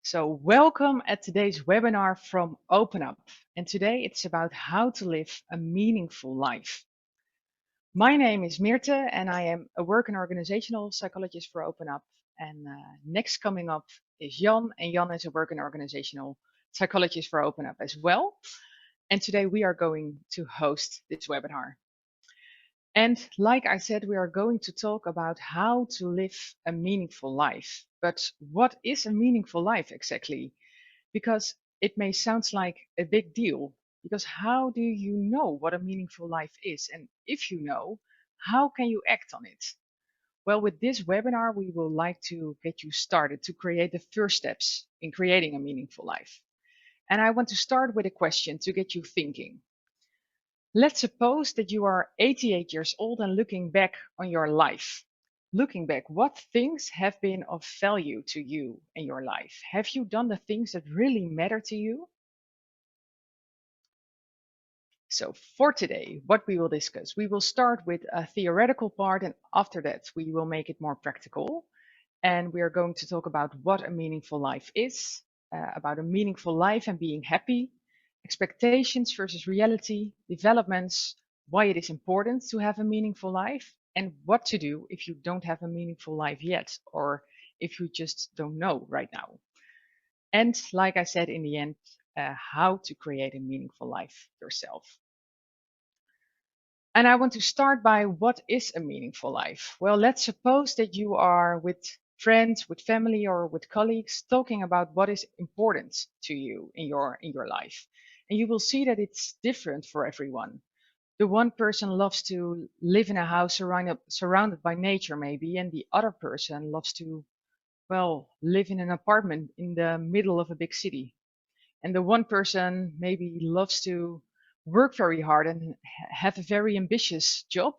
So welcome at today's webinar from OpenUp. And today it's about how to live a meaningful life. My name is Myrthe and I am a work and organizational psychologist for OpenUp. And next coming up is Jan, and Jan is a work and organizational psychologist for OpenUp as well. And today we are going to host this webinar. And like I said, we are going to talk about how to live a meaningful life. But what is a meaningful life exactly? Because it may sound like a big deal. Because how do you know what a meaningful life is? And if you know, how can you act on it? Well, with this webinar, we would like to get you started to create the first steps in creating a meaningful life. And I want to start with a question to get you thinking. Let's suppose that you are 88 years old and looking back on your life. Looking back, what things have been of value to you in your life? Have you done the things that really matter to you? So for today, what we will discuss, we will start with a theoretical part, and after that, we will make it more practical. And we are going to talk about what a meaningful life is, about a meaningful life and being happy, expectations versus reality, developments, why it is important to have a meaningful life, and what to do if you don't have a meaningful life yet, or if you just don't know right now. And like I said in the end, how to create a meaningful life yourself. And I want to start by what is a meaningful life? Well, let's suppose that you are with friends, with family, or with colleagues talking about what is important to you in your life. And you will see that it's different for everyone. The one person loves to live in a house surrounded by nature, maybe, and the other person loves to, well, live in an apartment in the middle of a big city. And the one person maybe loves to work very hard and have a very ambitious job.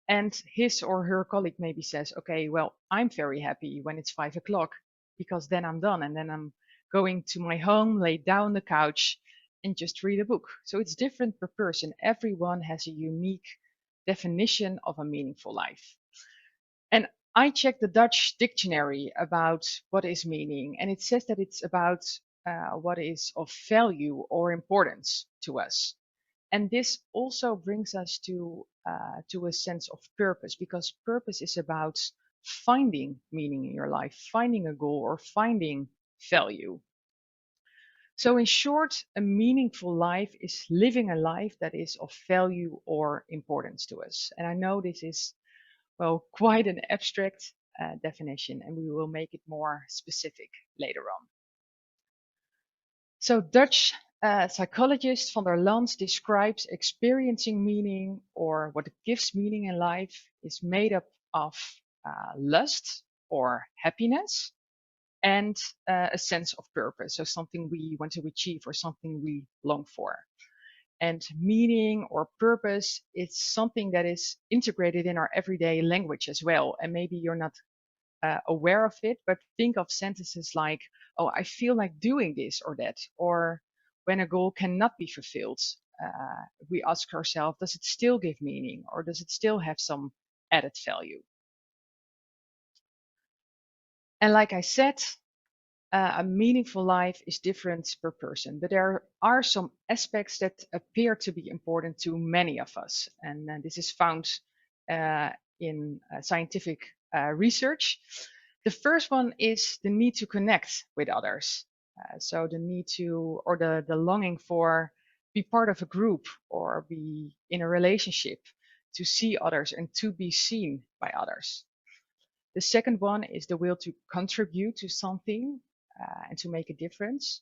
And his or her colleague maybe says, okay, well, I'm very happy when it's 5 o'clock because then I'm done. And then I'm going to my home, lay down on the couch and just read a book. So it's different per person. Everyone has a unique definition of a meaningful life. And I checked the Dutch dictionary about what is meaning, and it says that it's about what is of value or importance to us. And this also brings us to a sense of purpose, because purpose is about finding meaning in your life, finding a goal, or finding value. So, in short, a meaningful life is living a life that is of value or importance to us. And I know this is, well, quite an abstract definition, and we will make it more specific later on. So Dutch psychologist van der Lans describes experiencing meaning, or what gives meaning in life is made up of lust or happiness and a sense of purpose. So something we want to achieve or something we long for. And meaning or purpose is something that is integrated in our everyday language as well. And maybe you're not aware of it, but think of sentences like, oh, I feel like doing this or that, or when a goal cannot be fulfilled, we ask ourselves, does it still give meaning, or does it still have some added value? And like I said, a meaningful life is different per person, but there are some aspects that appear to be important to many of us. And this is found in scientific research. The first one is the need to connect with others. So the need to, or the longing for, be part of a group or be in a relationship, to see others and to be seen by others. The second one is the will to contribute to something and to make a difference,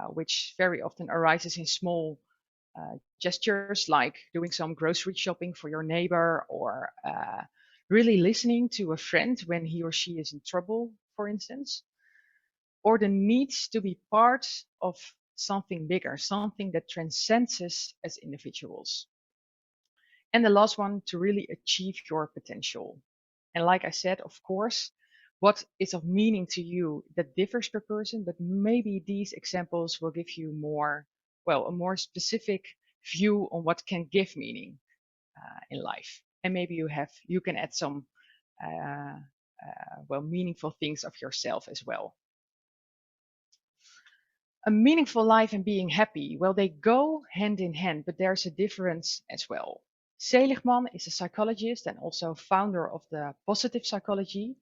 which very often arises in small gestures like doing some grocery shopping for your neighbor, or really listening to a friend when he or she is in trouble, for instance, or the need to be part of something bigger, something that transcends us as individuals. And the last one, to really achieve your potential. And like I said, of course, what is of meaning to you, that differs per person, but maybe these examples will give you more, well, a more specific view on what can give meaning in life. And maybe you can add some, well, meaningful things of yourself as well. A meaningful life and being happy, well, they go hand in hand, but there's a difference as well. Seligman is a psychologist and also founder of the positive psychology.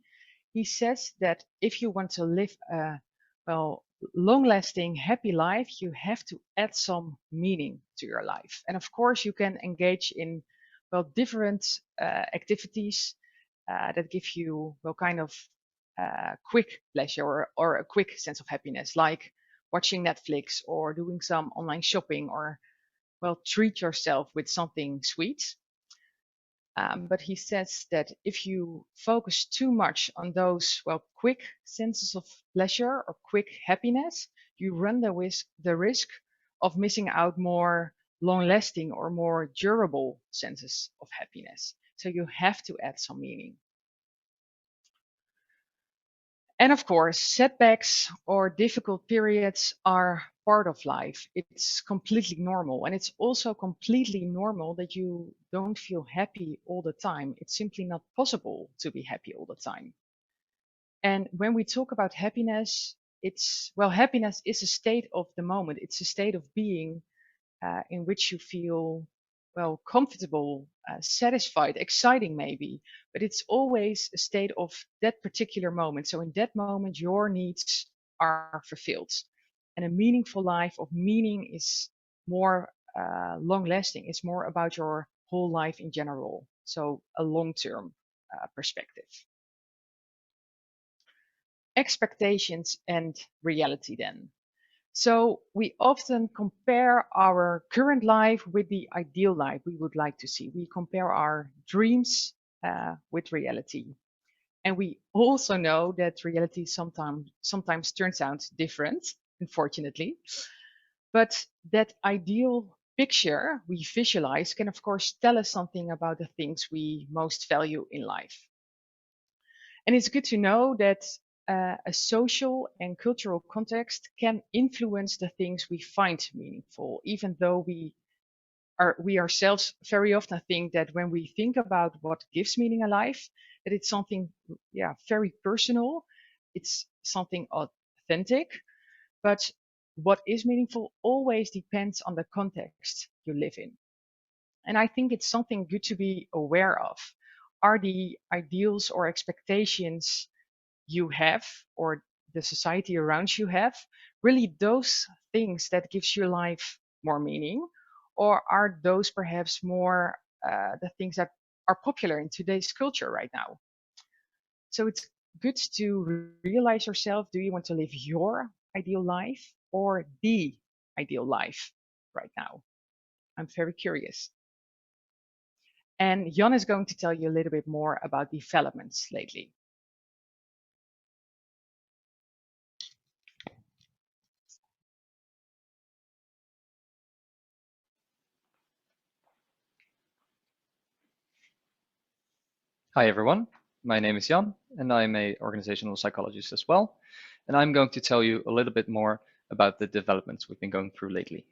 He says that if you want to live a, well, long-lasting, happy life, you have to add some meaning to your life. And of course, you can engage in, well, different activities that give you, well, kind of quick pleasure or a quick sense of happiness, like watching Netflix or doing some online shopping or, well, treat yourself with something sweet. But he says that if you focus too much on those, well, quick senses of pleasure or quick happiness, you run the risk of missing out more long lasting or more durable senses of happiness. So you have to add some meaning. And of course, setbacks or difficult periods are part of life. It's completely normal. And it's also completely normal that you don't feel happy all the time. It's simply not possible to be happy all the time. And when we talk about happiness, well, happiness is a state of the moment. It's a state of being in which you feel, well, comfortable, satisfied, exciting maybe, but it's always a state of that particular moment. So in that moment, your needs are fulfilled. And a meaningful life of meaning is more long lasting. It's more about your whole life in general. So a long-term perspective. Expectations and reality then. So we often compare our current life with the ideal life we would like to see. We compare our dreams with reality. And we also know that reality sometimes turns out different, unfortunately. But that ideal picture we visualize can, of course, tell us something about the things we most value in life. And it's good to know that a social and cultural context can influence the things we find meaningful, even though we ourselves very often think that when we think about what gives meaning in life, that it's something, yeah, very personal. It's something authentic, but what is meaningful always depends on the context you live in. And I think it's something good to be aware of. Are the ideals or expectations you have or the society around you have really those things that gives your life more meaning, or are those perhaps more the things that are popular in today's culture right now? So it's good to realize yourself, do you want to live your ideal life or the ideal life right now? I'm very curious. And Jan is going to tell you a little bit more about developments lately. Hi everyone, my name is Jan and I'm an organizational psychologist as well, and I'm going to tell you a little bit more about the developments we've been going through lately.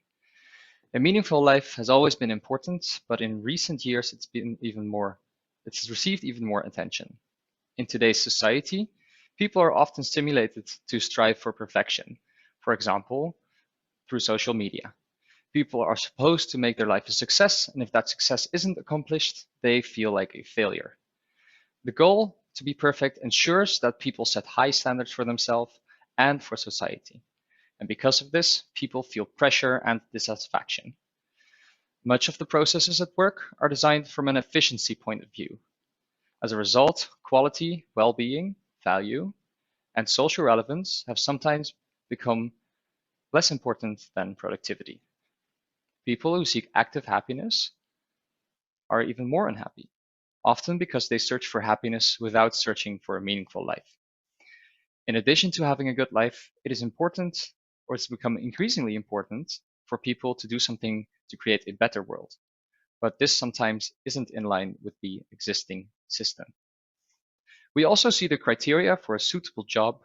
A meaningful life has always been important, but in recent years it's received even more attention. In today's society, people are often stimulated to strive for perfection, for example, through social media. People are supposed to make their life a success, and if that success isn't accomplished, they feel like a failure. The goal to be perfect ensures that people set high standards for themselves and for society. And because of this, people feel pressure and dissatisfaction. Much of the processes at work are designed from an efficiency point of view. As a result, quality, well-being, value, and social relevance have sometimes become less important than productivity. People who seek active happiness are even more unhappy, often because they search for happiness without searching for a meaningful life. In addition to having a good life, it is important, or it's become increasingly important, for people to do something to create a better world. But this sometimes isn't in line with the existing system. We also see the criteria for a suitable job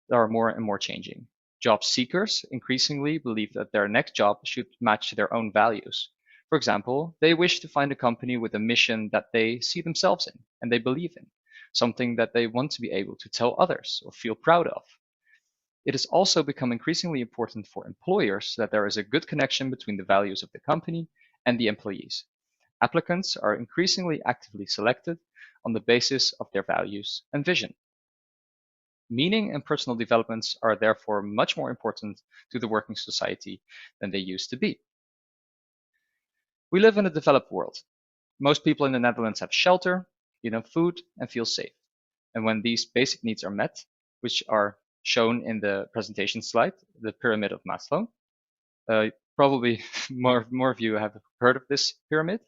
that are more and more changing. Job seekers increasingly believe that their next job should match their own values. For example, they wish to find a company with a mission that they see themselves in and they believe in, something that they want to be able to tell others or feel proud of. it has also become increasingly important for employers that there is a good connection between the values of the company and the employees. Applicants are increasingly actively selected on the basis of their values and vision. Meaning and personal developments are therefore much more important to the working society than they used to be. We live in a developed world. Most people in the Netherlands have shelter, enough food, and feel safe. And when these basic needs are met, which are shown in the presentation slide, the pyramid of Maslow, probably more of you have heard of this pyramid.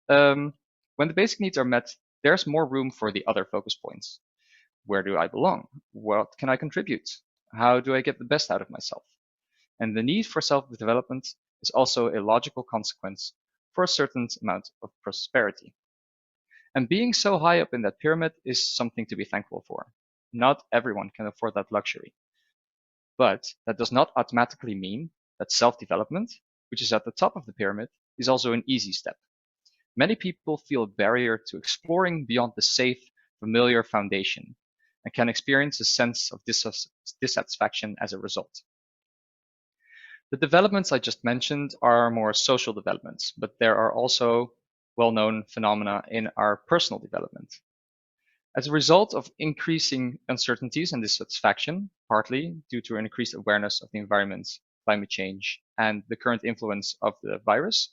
When the basic needs are met, there's more room for the other focus points. Where do I belong? What can I contribute? How do I get the best out of myself? And the need for self-development is also a logical consequence for a certain amount of prosperity. And being so high up in that pyramid is something to be thankful for. Not everyone can afford that luxury. But that does not automatically mean that self-development, which is at the top of the pyramid, is also an easy step. Many people feel a barrier to exploring beyond the safe, familiar foundation and can experience a sense of dissatisfaction as a result. The developments I just mentioned are more social developments, but there are also well-known phenomena in our personal development. As a result of increasing uncertainties and dissatisfaction, partly due to an increased awareness of the environment, climate change, and the current influence of the virus,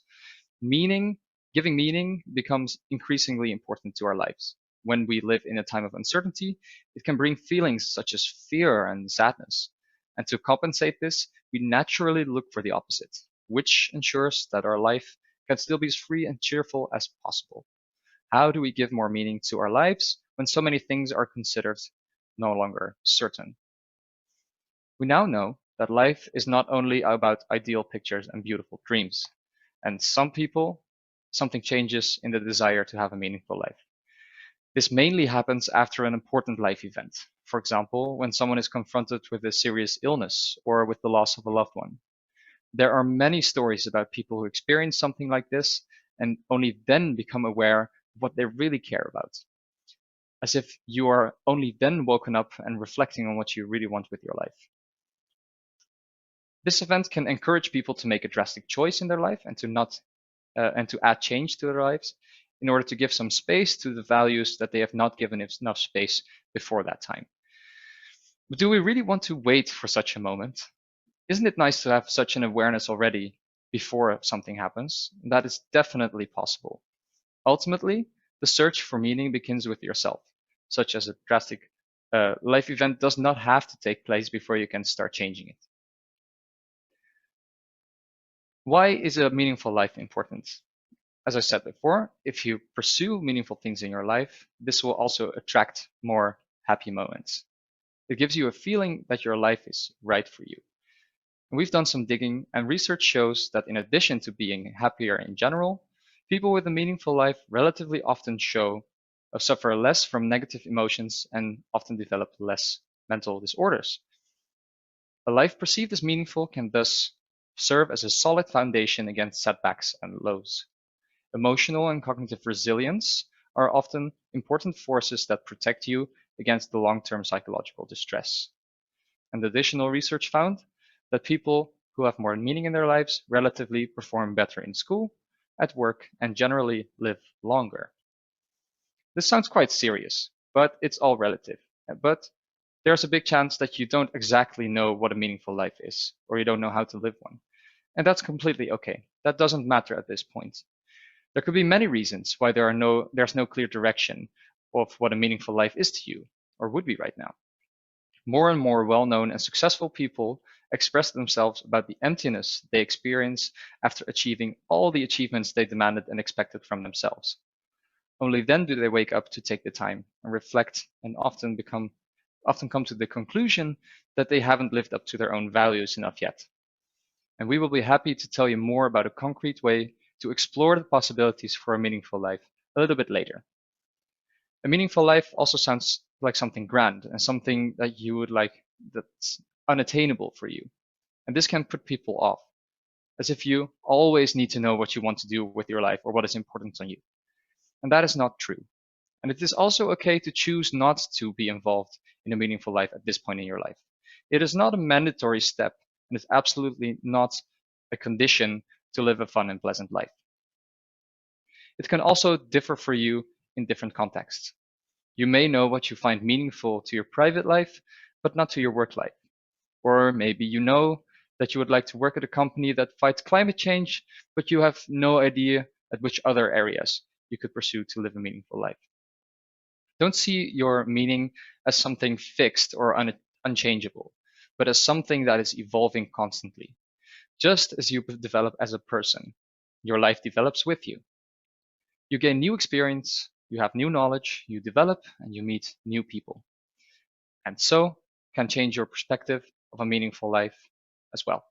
giving meaning becomes increasingly important to our lives. When we live in a time of uncertainty, it can bring feelings such as fear and sadness. And to compensate this, we naturally look for the opposite, which ensures that our life can still be as free and cheerful as possible. How do we give more meaning to our lives when so many things are considered no longer certain? We now know that life is not only about ideal pictures and beautiful dreams. And some people, something changes in the desire to have a meaningful life. This mainly happens after an important life event. For example, when someone is confronted with a serious illness or with the loss of a loved one. There are many stories about people who experience something like this and only then become aware of what they really care about. As if you are only then woken up and reflecting on what you really want with your life. This event can encourage people to make a drastic choice in their life and to add change to their lives in order to give some space to the values that they have not given enough space before that time. But do we really want to wait for such a moment? Isn't it nice to have such an awareness already before something happens? That is definitely possible. Ultimately, the search for meaning begins with yourself, such as a drastic life event does not have to take place before you can start changing it. Why is a meaningful life important? As I said before, if you pursue meaningful things in your life, this will also attract more happy moments. It gives you a feeling that your life is right for you. And we've done some digging, and research shows that in addition to being happier in general, people with a meaningful life relatively often suffer less from negative emotions and often develop less mental disorders. A life perceived as meaningful can thus serve as a solid foundation against setbacks and lows. Emotional and cognitive resilience are often important forces that protect you against the long-term psychological distress. And additional research found that people who have more meaning in their lives relatively perform better in school, at work, and generally live longer. This sounds quite serious, but it's all relative. But there's a big chance that you don't exactly know what a meaningful life is, or you don't know how to live one. And that's completely okay. That doesn't matter at this point. There could be many reasons why there's no clear direction of what a meaningful life is to you, or would be right now. More and more well-known and successful people express themselves about the emptiness they experience after achieving all the achievements they demanded and expected from themselves. Only then do they wake up to take the time and reflect and often come to the conclusion that they haven't lived up to their own values enough yet. And we will be happy to tell you more about a concrete way to explore the possibilities for a meaningful life a little bit later. A meaningful life also sounds like something grand and something that you would like that's unattainable for you. And this can put people off, as if you always need to know what you want to do with your life or what is important on you. And that is not true. And it is also okay to choose not to be involved in a meaningful life at this point in your life. It is not a mandatory step, and it's absolutely not a condition to live a fun and pleasant life. It can also differ for you in different contexts. You may know what you find meaningful to your private life, but not to your work life. Or maybe you know that you would like to work at a company that fights climate change, but you have no idea at which other areas you could pursue to live a meaningful life. Don't see your meaning as something fixed or unchangeable, but as something that is evolving constantly. Just as you develop as a person, your life develops with you. You gain new experience, you have new knowledge, you develop, and you meet new people. And so can change your perspective of a meaningful life as well.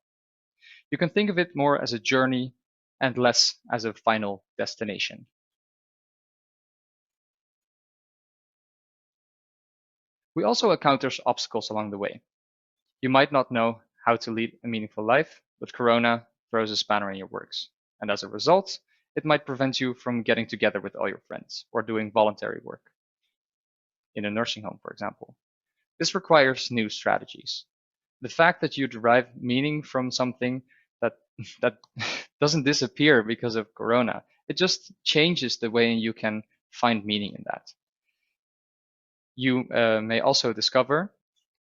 You can think of it more as a journey and less as a final destination. We also encounter obstacles along the way. You might not know how to lead a meaningful life, but Corona throws a spanner in your works. And as a result, it might prevent you from getting together with all your friends or doing voluntary work in a nursing home, for example. This requires new strategies. The fact that you derive meaning from something that that doesn't disappear because of Corona, it just changes the way you can find meaning in that. You may also discover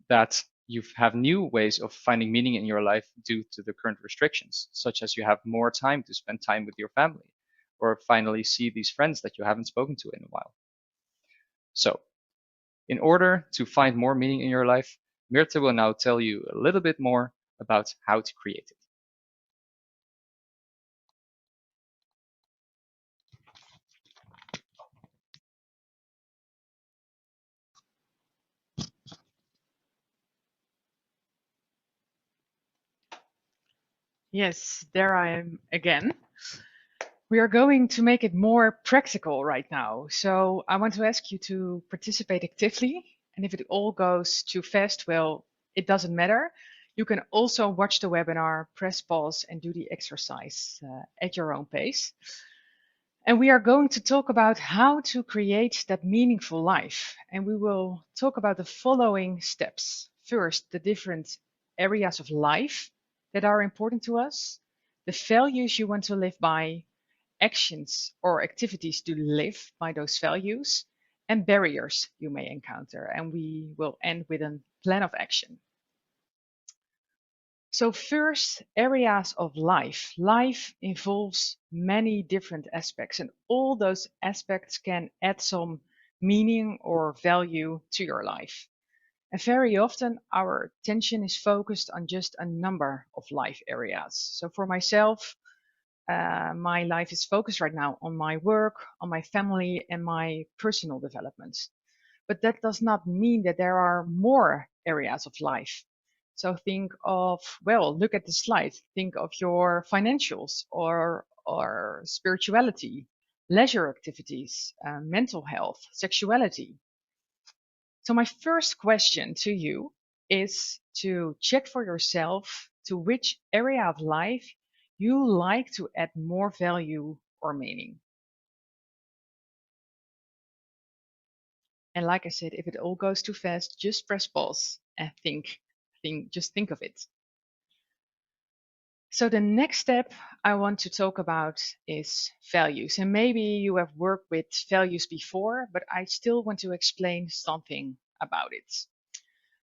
that you have new ways of finding meaning in your life due to the current restrictions, such as you have more time to spend time with your family, or finally see these friends that you haven't spoken to in a while. So, in order to find more meaning in your life, Myrthe will now tell you a little bit more about how to create it. Yes, there I am again. We are going to make it more practical right now. So I want to ask you to participate actively. And if it all goes too fast, well, it doesn't matter. You can also watch the webinar, press pause, and do the exercise at your own pace. And we are going to talk about how to create that meaningful life. And we will talk about the following steps. First, the different areas of life that are important to us, the values you want to live by, actions or activities to live by those values, and barriers you may encounter. And we will end with a plan of action. So first, areas of life. Life involves many different aspects, and all those aspects can add some meaning or value to your life. And very often our attention is focused on just a number of life areas. So for myself, my life is focused right now on my work, on my family, and my personal development. But that does not mean that there are more areas of life. So think of, well, look at the slide. Think of your financials or spirituality, leisure activities, mental health, sexuality. So my first question to you is to check for yourself to which area of life you like to add more value or meaning. And like I said, if it all goes too fast, just press pause and just think of it. So the next step I want to talk about is values. And maybe you have worked with values before, but I still want to explain something about it.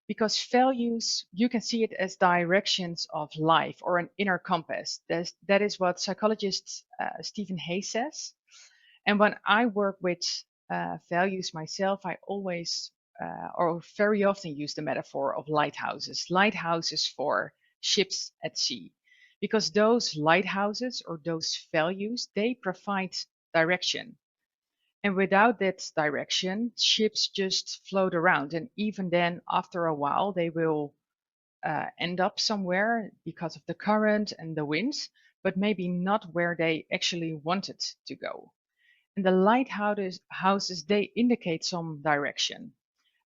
Because values, you can see it as directions of life or an inner compass. That is what psychologist Stephen Hayes says. And when I work with values myself, I always or very often use the metaphor of lighthouses for ships at sea. Because those lighthouses or those values, they provide direction. And without that direction, ships just float around. And even then, after a while, they will end up somewhere because of the current and the winds, but maybe not where they actually wanted to go. And the lighthouses, they indicate some direction,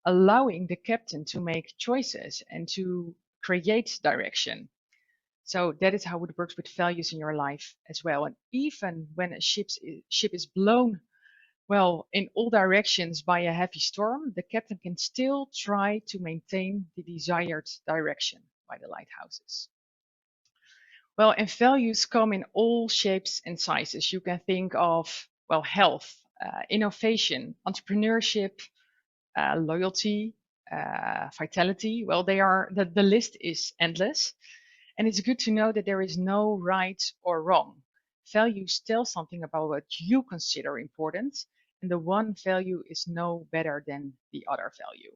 allowing the captain to make choices and to create direction. So that is how it works with values in your life as well. And even when a ship is blown Well, in all directions by a heavy storm, the captain can still try to maintain the desired direction by the lighthouses. Well, and values come in all shapes and sizes. You can think of, well, health, innovation, entrepreneurship, loyalty, vitality. Well, the list is endless. And it's good to know that there is no right or wrong. Values tell something about what you consider important, and the one value is no better than the other value.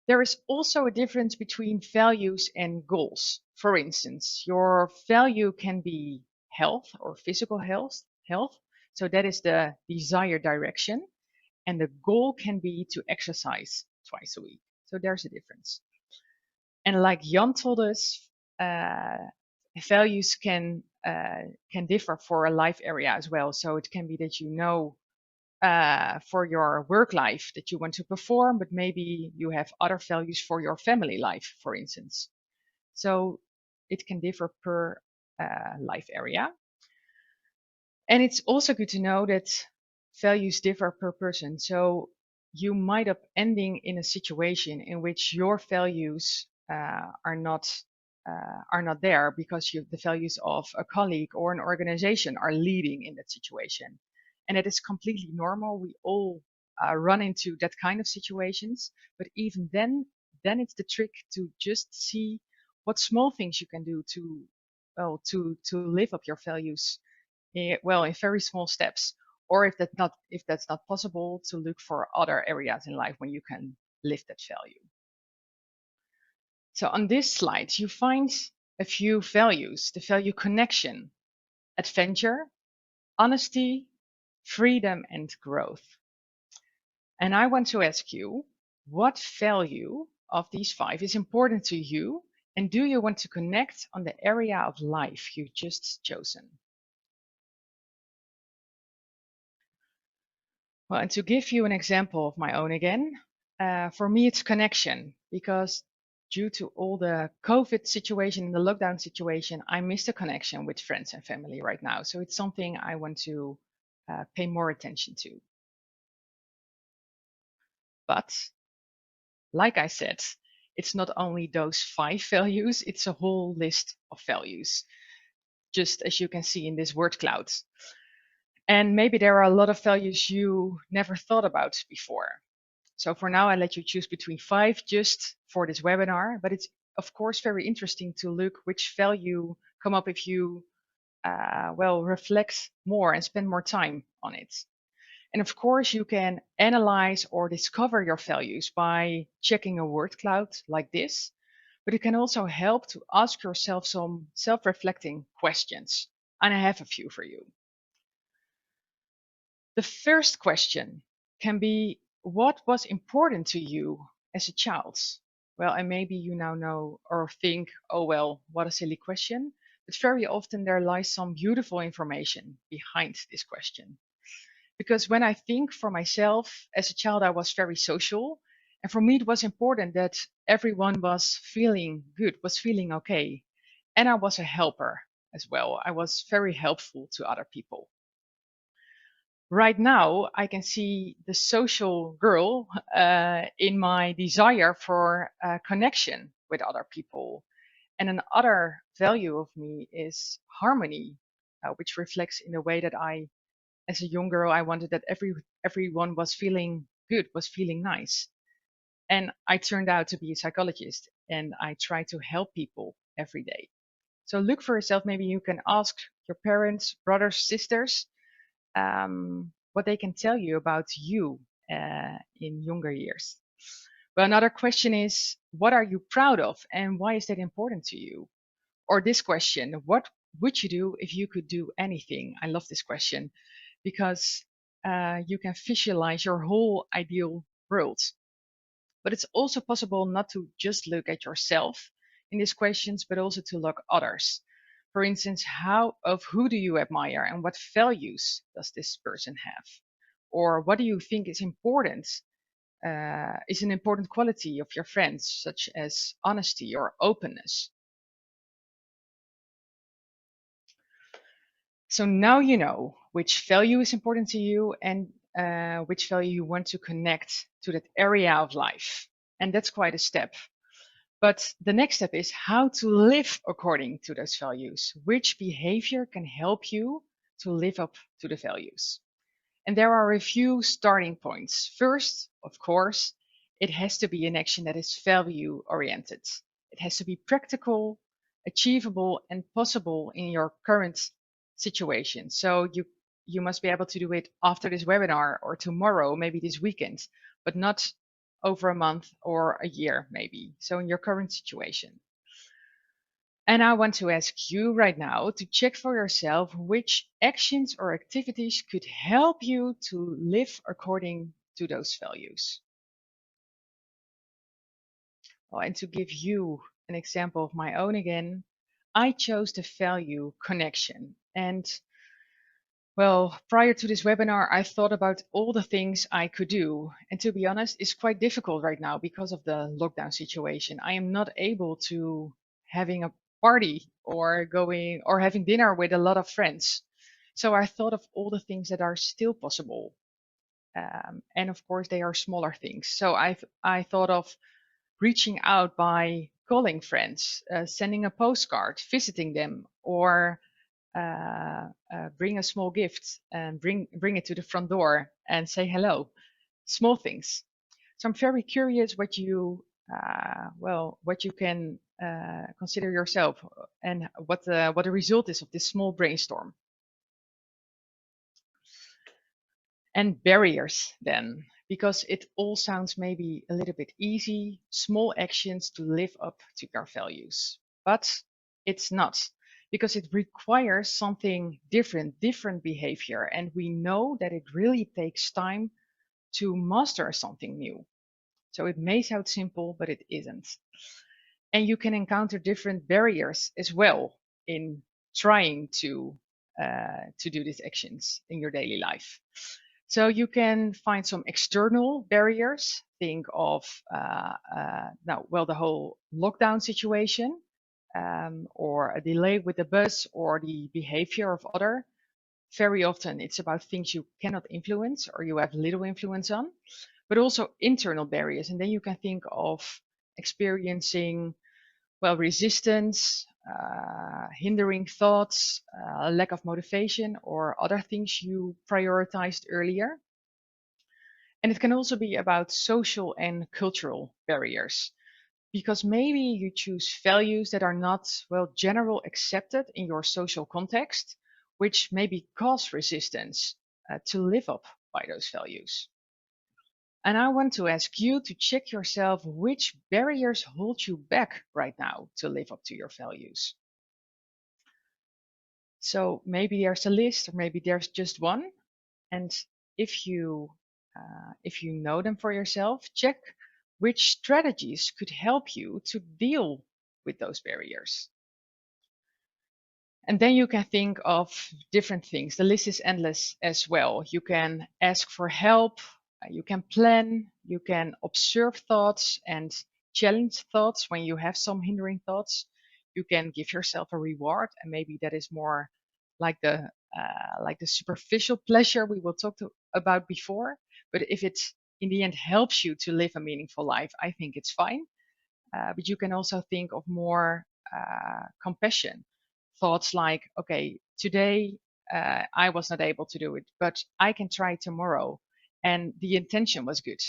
There is also a difference between values and goals. For instance, your value can be health or physical health. So that is the desired direction. And the goal can be to exercise twice a week. So there's a difference. And like Jan told us, values can differ for a life area as well. So it can be that you know for your work life that you want to perform, but maybe you have other values for your family life, for instance. So it can differ per life area. And it's also good to know that values differ per person. So you might up ending in a situation in which your values are not there because the values of a colleague or an organization are leading in that situation. And it is completely normal. We all run into that kind of situations. But even then it's the trick to just see what small things you can do to live up your values. Well, in very small steps, or if that's not possible, to look for other areas in life when you can live that value. So on this slide, you find a few values: the value connection, adventure, honesty, freedom, and growth. And I want to ask you, what value of these 5 is important to you? And do you want to connect on the area of life you just chosen? Well, and to give you an example of my own again, for me it's connection, because due to all the COVID situation and the lockdown situation, I miss the connection with friends and family right now. So it's something I want to pay more attention to. But like I said, it's not only those 5 values, it's a whole list of values, just as you can see in this word cloud. And maybe there are a lot of values you never thought about before. So for now, I let you choose between 5 just for this webinar, but it's of course very interesting to look which value come up if you, well, reflect more and spend more time on it. And of course, you can analyze or discover your values by checking a word cloud like this, but it can also help to ask yourself some self-reflecting questions. And I have a few for you. The first question can be, what was important to you as a child? Well, and maybe you now know or think, oh, well, what a silly question. But very often there lies some beautiful information behind this question. Because when I think for myself, as a child, I was very social. And for me, it was important that everyone was feeling good, was feeling okay. And I was a helper as well. I was very helpful to other people. Right now, I can see the social girl in my desire for connection with other people. And another value of me is harmony, which reflects in the way that as a young girl, I wanted that everyone was feeling good, was feeling nice. And I turned out to be a psychologist, and I try to help people every day. So look for yourself. Maybe you can ask your parents, brothers, sisters, what they can tell you about you in younger years. Well, another question is, what are you proud of and why is that important to you? Or this question, what would you do if you could do anything? I love this question because you can visualize your whole ideal world. But it's also possible not to just look at yourself in these questions, but also to look others. For instance, who do you admire and what values does this person have? Or what do you think is important, is an important quality of your friends, such as honesty or openness? So now you know which value is important to you and which value you want to connect to that area of life. And that's quite a step. But the next step is how to live according to those values. Which behavior can help you to live up to the values? And there are a few starting points. First, of course, it has to be an action that is value oriented. It has to be practical, achievable, and possible in your current situation. So you must be able to do it after this webinar or tomorrow, maybe this weekend, but not over a month or a year, maybe. So in your current situation. And I want to ask you right now to check for yourself which actions or activities could help you to live according to those values. Well, and to give you an example of my own again, I chose the value connection. And well, prior to this webinar, I thought about all the things I could do. And to be honest, it's quite difficult right now because of the lockdown situation. I am not able to having a party or going or having dinner with a lot of friends. So I thought of all the things that are still possible. And of course, they are smaller things. So I thought of reaching out by calling friends, sending a postcard, visiting them, or bring a small gift and bring it to the front door and say hello. Small things. So I'm very curious what you what you can consider yourself and what the result is of this small brainstorm. And barriers then, because it all sounds maybe a little bit easy, small actions to live up to your values, but it's not, because it requires something different behavior. And we know that it really takes time to master something new. So it may sound simple, but it isn't. And you can encounter different barriers as well in trying to do these actions in your daily life. So you can find some external barriers. Think of the whole lockdown situation, or a delay with the bus, or the behavior of other. Very often it's about things you cannot influence or you have little influence on, but also internal barriers. And then you can think of experiencing, well, resistance, hindering thoughts, lack of motivation, or other things you prioritized earlier. And it can also be about social and cultural barriers, because maybe you choose values that are not, well, general accepted in your social context, which maybe cause resistance to live up by those values. And I want to ask you to check yourself which barriers hold you back right now to live up to your values. So maybe there's a list, or maybe there's just one. And if you know them for yourself, check which strategies could help you to deal with those barriers. And then you can think of different things. The list is endless as well. You can ask for help, you can plan, you can observe thoughts and challenge thoughts when you have some hindering thoughts. You can give yourself a reward, and maybe that is more like the superficial pleasure we will talk about before. But if it in the end helps you to live a meaningful life, I think it's fine. But you can also think of more compassion thoughts like, okay, today I was not able to do it, but I can try tomorrow. And the intention was good.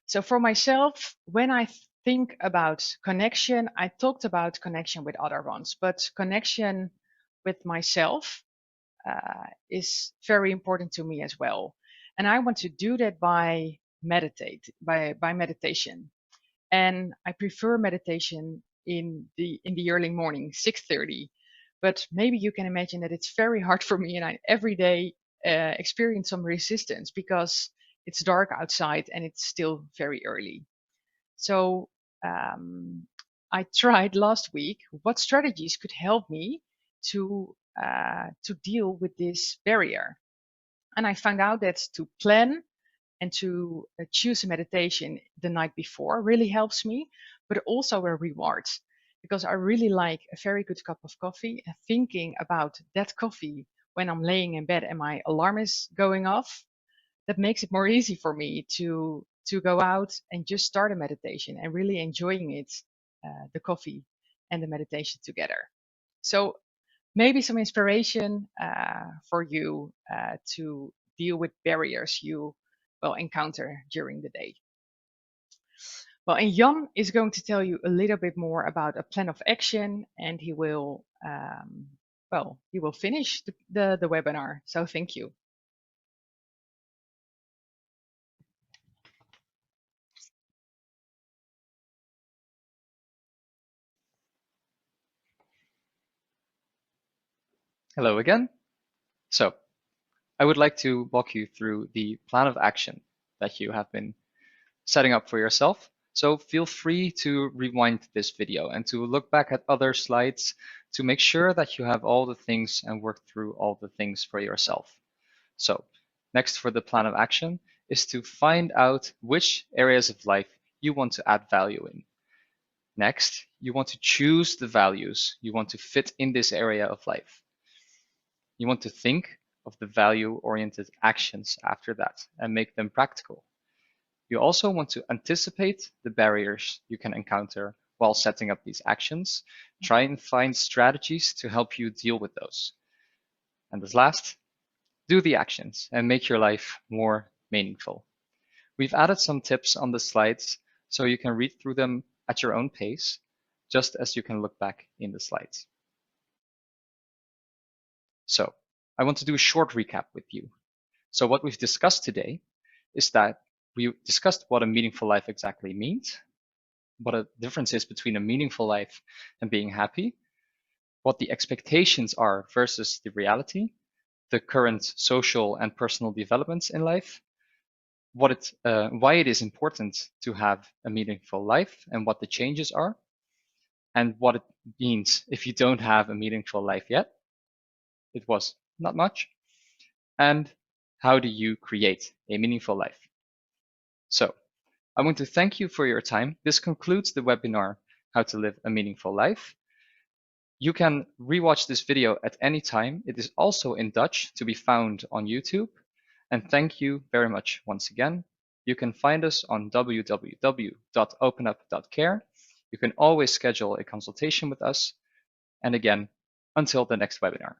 So for myself, when I think about connection, I talked about connection with other ones, but connection with myself is very important to me as well. And I want to do that by meditation. And I prefer meditation in the early morning, 6:30. But maybe you can imagine that it's very hard for me, and I every day experience some resistance because it's dark outside and it's still very early. So I tried last week what strategies could help me to deal with this barrier, and I found out that to plan and to choose a meditation the night before really helps me, but also a reward. because I really like a very good cup of coffee, and thinking about that coffee when I'm laying in bed and my alarm is going off, that makes it more easy for me to go out and just start a meditation and really enjoying it, the coffee and the meditation together. So maybe some inspiration for you to deal with barriers you will encounter during the day. Well, and Jan is going to tell you a little bit more about a plan of action, and he will, he will finish the webinar. So thank you. Hello again. So I would like to walk you through the plan of action that you have been setting up for yourself. So feel free to rewind this video and to look back at other slides to make sure that you have all the things and work through all the things for yourself. So next for the plan of action is to find out which areas of life you want to add value in. Next, you want to choose the values you want to fit in this area of life. You want to think of the value-oriented actions after that and make them practical. You also want to anticipate the barriers you can encounter while setting up these actions. Try and find strategies to help you deal with those. And as last, do the actions and make your life more meaningful. We've added some tips on the slides so you can read through them at your own pace, just as you can look back in the slides. So I want to do a short recap with you. So what we've discussed today is that we discussed what a meaningful life exactly means, what a difference is between a meaningful life and being happy, what the expectations are versus the reality, the current social and personal developments in life, why it is important to have a meaningful life and what the changes are, and what it means if you don't have a meaningful life yet. It was not much. And how do you create a meaningful life? So I want to thank you for your time. This concludes the webinar, How to Live a Meaningful Life. You can rewatch this video at any time. It is also in Dutch to be found on YouTube. And thank you very much once again. You can find us on www.openup.care. You can always schedule a consultation with us. And again, until the next webinar.